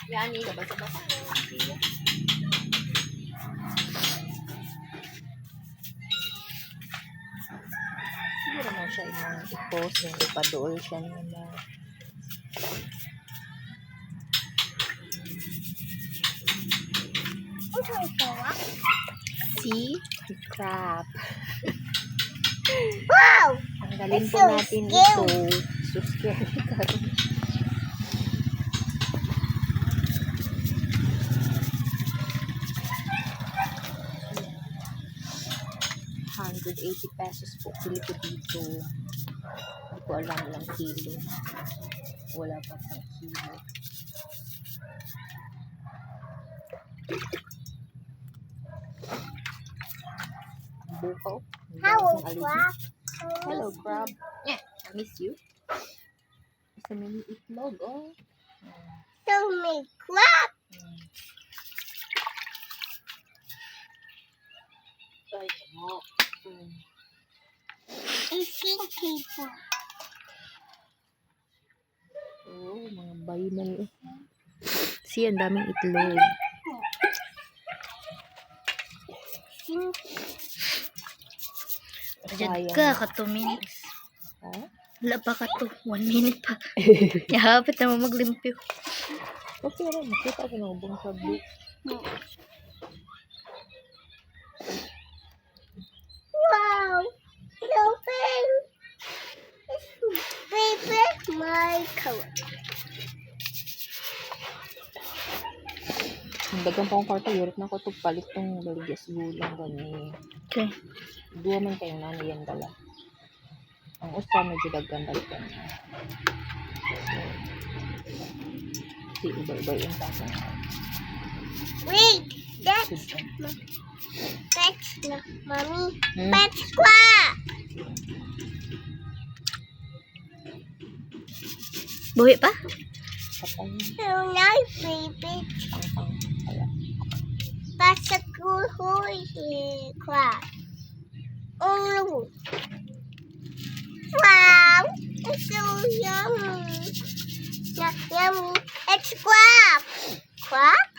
Yan, basa-basa. Siguro na siya i-post yung ipadool siya nila. See? Crap. Wow! Tanggalin po So natin scary. ito. So scary ka. 180 pesos po. Bili ko dito. Hindi ko alam lang kilo. Wala pa pang kilo. Bukaw. Hello, Ang aligi. crab. Hello, crab. Yeah, I miss you. Isa mini itlog, oh. So me crab. Ay, mo. Eating people. Oh, mga bayi na yun. See, ang daming itlog. Diyan ka, 2 minutes. Ha? Wala pa ka 1 minute pa. Yahapit na mo maglimpyo. Okay lang, makita ko na ubong sabit. Wow! Open. Baby, my color. Ang dagang pang kwarta, yurot na ko ito palit tong baligas gulang gani. Okay. Dua man kayong nanay yan dala. Ang usa medyo daggan balikan niya. Si iba-iba yung tasa na. Wait, that's Sudan. that's no, mommy. Hmm? That's crab. Buhi pa? Kapag So nice, baby. pang kaya. That's a cool horse crab. Oh, wow! It's so yummy. Yummy. It's crab. Crab?